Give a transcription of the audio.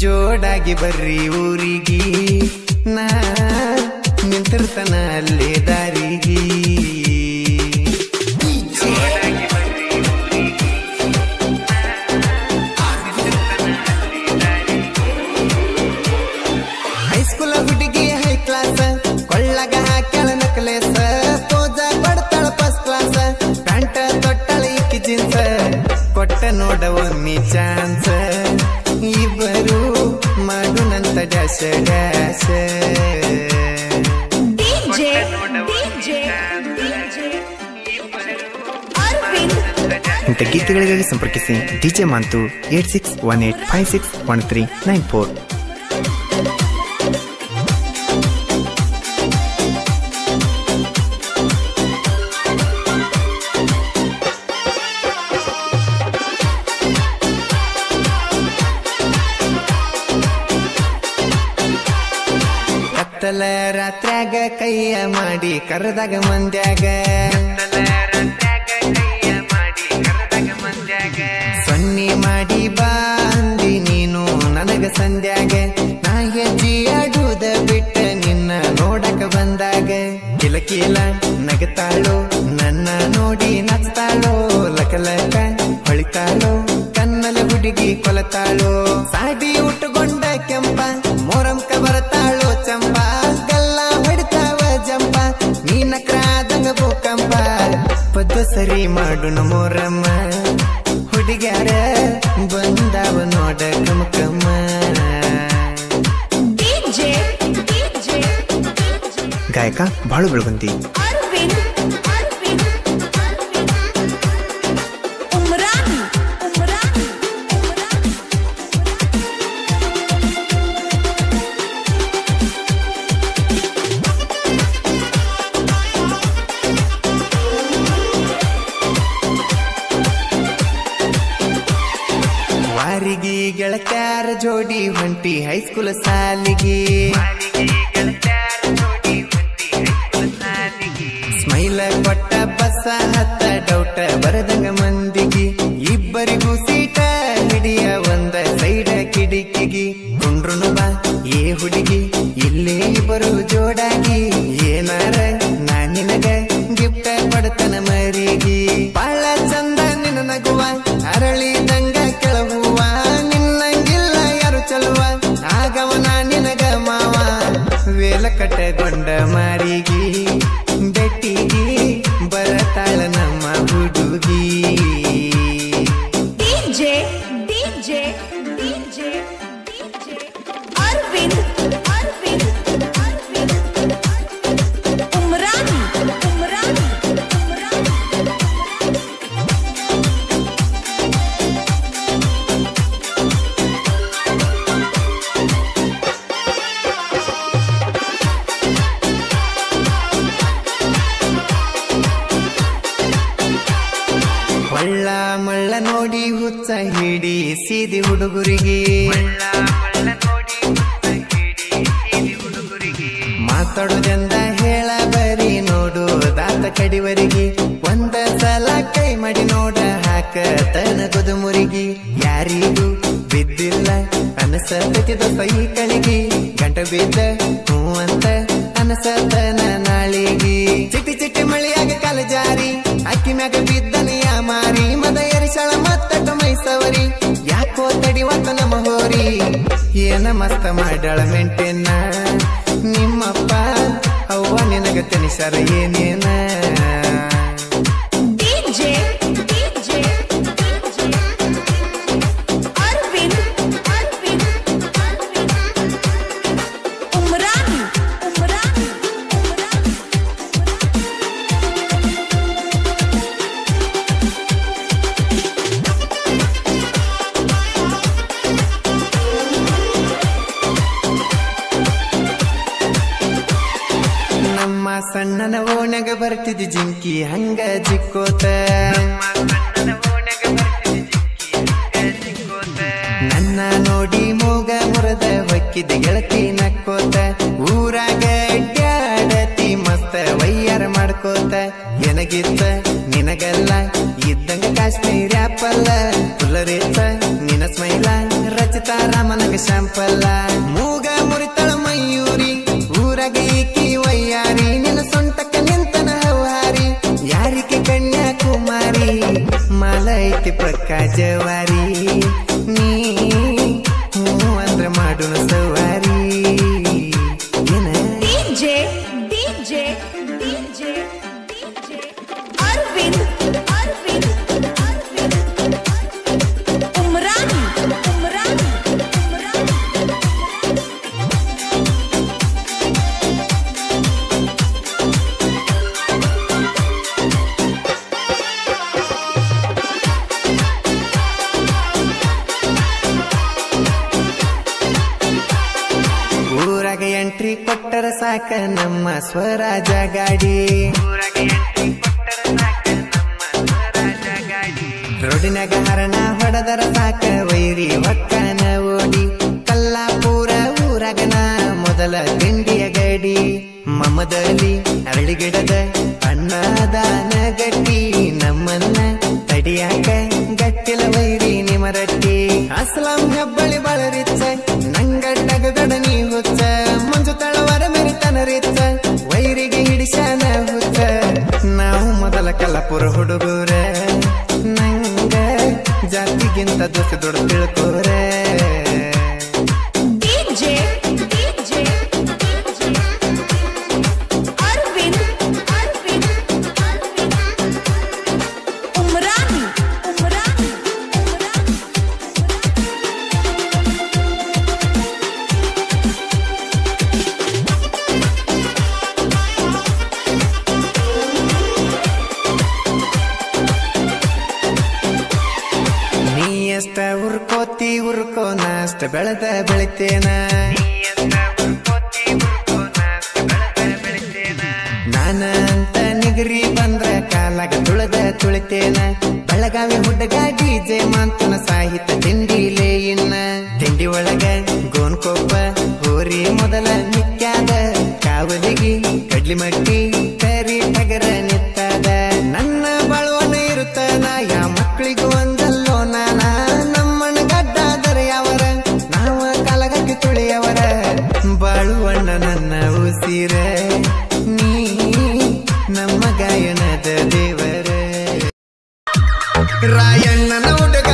ಜೋಡಾಗಿ ಬರ್ರಿ ಊರಿಗಿ ನಾ ನಿಂತಿರ್ತನ ಅಲ್ಲೇ ದಾರಿಗಿ ಹೈಸ್ಕೂಲ ಹುಡುಗಿ ಹೈ ಕ್ಲಾಸ್ ಕೊಳ್ಳಗ ಹಾಕ್ಯಾಳ ನಕ್ಲೇಸ ತೋಜ ಕೊಡ್ತಾಳ ಫಸ್ಟ್ ಕ್ಲಾಸ್ ಪ್ಯಾಂಟ ತೊಟ್ಟಳ ಇಕ್ಕಿ ಜೀನ್ಸ್ ಕೊಟ್ಟ ನೋಡ ಒಮ್ಮಿ ಚಾನ್ಸ್ ಇಬ್ಬರು ಮಾಡುನಂತ ಡ್ಯಾಶ ಡ್ಯಾಶ ಇಂಥ ಗೀತೆಗಳಿಗಾಗಿ ಸಂಪರ್ಕಿಸಿ ಡಿಜೆ ಮಾಂತು 8618561394. ಕತ್ತಲ ರಾತ್ರ್ಯಾಗ ಕೈಯ ಮಾಡಿ ಕರೆದಾಗ ಮಂದ್ಯಾಗ ಸೊನ್ನಿ ಮಾಡಿ ಬಾಂದಿ ನೀನು ನನಗ ಸಂಧ್ಯಾಗ ನಾ ಹೆಜ್ಜಿ ಆಡುವುದ ಬಿಟ್ಟ ನಿನ್ನ ನೋಡಕ ಬಂದಾಗ ಕಿಲಕಿಲ ನಗತಾಳೋ ನನ್ನ ನೋಡಿ ನಗ್ತಾಳೋ ಲಕಲಕ ಹೊಳಿತಾಳೋ ಕನ್ನಲ ಹುಡುಗಿ ಕೊಲತಾಳೋ ಸಾಡಿ ಉಟ್ಟುಕೊಂಡ ಕೆಂಪ ಮೊರಂಕ ಬರತಾಳೋ ಚಂಪ ಗಲ್ಲ ಹೊಡಿತಾವ ಜಂಪ ನೀನ ಕ್ರಾದಂಗ ಭೂಕಂಪ ಪದ್ದು ಸರಿ ಮಾಡು ನಮೋರಮ್ಮ ಹುಡುಗ್ಯಾರ ಬಂದಾವ ನೋಡ ಕಮಕಮ್ಮ ಗಾಯಕ ಬಾಳು ಬೆಳಗುಂದಿ ವಾರಿಗೆ ಗೆಳತ್ಯಾರ ಜೋಡಿ ಹೊಂಟಿ ಹೈಸ್ಕೂಲ್ ಸಾಲಿಗೆ ಸ್ಮೈಲ ಕೊಟ್ಟ ಬಸ್ಸ ಹತ್ತ ಡೌಟ ಬರದಂಗ ಮಂದಿಗೆ ಇಬ್ಬರಿಗೂ ಸೀಟ ಹಿಡಿಯ ಒಂದ ಸೈಡ ಕಿಡಿಕಿಗಿ ಕುಂಡ್ರುನು ಬಾ ಏ ಹುಡುಗಿ ಇಲ್ಲೇ ಇಬ್ಬರು ಜೋಡಾಗಿ ಏನಾರ ನಾ ನಿನಗ ಗಿಫ್ಟ ಕೊಡ್ತನ ಮರಿಗೆ ಬಾಳ ಚಂದ ನಿನ್ನ ನಗುವ ಅರಳಿದಂಗ ಕೆಳಗುವ ನಿನ್ನಂಗಿಲ್ಲ ಯಾರು ಚಲುವ ಆಗವನ ನಿನಗ ಮಾವ ವೇಲ ಕಟ್ಟಗೊಂಡ ಮಾರಿಗೆ ಬೆಟ್ಟಿಗಿ ಬರತಾಳ ನಮ್ಮ ಹುಡುಗಿ ಮಳ್ಳ ಮಳ್ಳ ನೋಡಿ ಹುಚ್ಚ ಹಿಡಿ ಸೀದಿ ಹುಡುಗರಿಗೆ ಮಾತಾಡೋದೆಂದ ಹೇಳ ಬರಿ ನೋಡು ದಾತ ಕಡಿವರಿಗೆ ಒಂದ ಸಲ ಕೈ ಮಾಡಿ ನೋಡ ಹಾಕ ತನ ಕುದುಮುರಿಗೆ ಯಾರಿಗೂ ಬಿದ್ದಿಲ್ಲ ಅನಸತಿದ ಕೈ ಕಳಿಗೆ ಗಂಟ ಬಿದ್ದ ಹೂ ಅಂತ ಅನಸತನ ನಾಳಿಗೆ ಚಿಟಿ ಚಿಟಿ ಮಳಿಯಾಗ ಕಾಲ ಜಾರಿ ಅಕ್ಕಿ ಮ್ಯಾಗ ಬಿದ್ದನೆಯ ಮಾರಿ ಮದ ಎರಿಸಳ ಮತ್ತ ಮೈಸವರಿ ಯಾಕೋ ತಡಿವಾತ ನಮ್ಮ ಹೋರಿ ಏನ ಮಸ್ತ ಮಾಡಳ ಮೆಂಟೆನ್ನ ನಿಮ್ಮಪ್ಪ ಅವ್ವ ನಿನಗ ತೆನಿಸರ ಏನೇನ ಸಣ್ಣನ ಓಣಗ ಬರ್ತಿದ್ದಿ ಜಿಂಕಿ ಹಂಗ ಜಿಕ್ಕೋತ ನನ್ನ ನೋಡಿ ಮೂಗ ಮುರದ ಹೊಕ್ಕಿದ ಗೆಳತಿ ನಕ್ಕೋತ ಊರಾಗ ಅಡ್ಡಾಡತಿ ಮಸ್ತ ವಯ್ಯರ ಮಾಡ್ಕೋತ ಎನಗಿತ್ತ ನಿನಗಲ್ಲ ಇದ್ದಂಗ ಕಾಶ್ಮೀರ ಆಪಲ್ಲ ಕುಲರೇತ ನಿನ ಸ್ಮೈಲ ರಚಿತಾ ರಾಮನಗ ಶಾಂಪಲ್ಲ ಮೂಗ ಮುರಿತಳ ಮಯೂರಿ ಊರಾಗ ಈಕಿ ವಯ್ಯಾರಿ ನಿನ್ನ ಸೊಂಟಕ್ಕ ನಿಂತನ ಹವಾರಿ ಯಾರಿಕೆ ಕನ್ಯಾಕುಮಾರಿ ಮಾಲ ಐತಿ ಪಕ್ಕ ಜವಾರಿ ನೀ ಹೂ ಅಂದ್ರ ಮಾಡುನ ಸವಾರಿ ಎಂಟ್ರಿ ಕೊಟ್ಟರ ಸಾಕ ನಮ್ಮ ಸ್ವರಾಜ ಗಾಡಿ ರೋಡಿನಾಗ ಹರಣ ಹೊಡೆದರ ಸಾಕ ವೈರಿ ಹೊಕ್ಕನ ಓಡಿ ಕಲ್ಲಾಪುರ ಊರಾಗನ ಮೊದಲ ತಿಂಡಿಯ ಗಡಿ ಮಮದಲ್ಲಿ ಅರಳಿಗಿಡದ ಅನ್ನದಾನ ಗಟ್ಟಿ ನಮ್ಮನ್ನ ತಡಿಯಾಕ ಗಟ್ಟಿಲ ವೈರಿ ನಿಮರಟ್ಟಿ ಅಸ್ಲಾಂ ಹೆಬ್ಬಳಿ ಬಳರಿಚ್ಚ ನಂಗಡ್ಡಗಡ ನೀ ಹುಚ್ಚ ಮಂಜು ತಳವರ ಮೆರಿತನ ರಿಚ್ಚ ವೈರಿಗೆ ಹಿಡಿಸನ ಹುಚ್ಚ ನಾವು ಮೊದಲ ಕಲ್ಲಪುರ ಹುಡುಗರ ನಂಗ ಜಾತಿಗಿಂತ ದೋಸ್ತಿ ದೊಡ್ಡ ತಿಳ್ಕೋರ ಎಷ್ಟ ಉರ್ಕೋತಿ ಉರ್ಕೋ ನಾಷ್ಟ ಬೆಳೆದ ಬೆಳಿತೇನ ನಾನ ಅಂತ ನಿಗರಿ ಬಂದ್ರ ಕಾಲಾಗ ತುಳದ ತುಳಿತೇನ ಬೆಳಗಾವಿ ಹುಡುಗ ಡಿಜೆ ಮಾಂತನ ಸಾಹಿತ್ಯ ತಿಂಡಿಲೇ ಇನ್ನ ತಿಂಡಿ ಒಳಗ ಗೋನ್ಕೊಪ್ಪ ಹೋರಿ ಮೊದಲ ನಿತ್ಯಾದ ಕಾವಲಿಗಿ ಕಡ್ಲಿ ಮಟ್ಟಿ ಕರಿ ಟಗರ ನಿತ್ತಾದ ನನ್ನ ಬಾಳುವನ ಇರುತ್ತಾನ ಯಾ ಮಕ್ಕಳಿಗೂ ಒಂದಲ್ಲೋ ನಾನ ನಮ್ಮಣ್ಣ ಗಡ್ಡಾದರೆ ಅವರ ನಾವ ಕಾಲಗಕ್ಕೆ ತುಳಿಯವರ ಬಾಳುವಣ್ಣ ನನ್ನ ಉಸಿರ ನೀ ನಮ್ಮ ಗಾಯನದ ದೇವರ ರಾಯಣ್ಣನ ಹುಡುಗ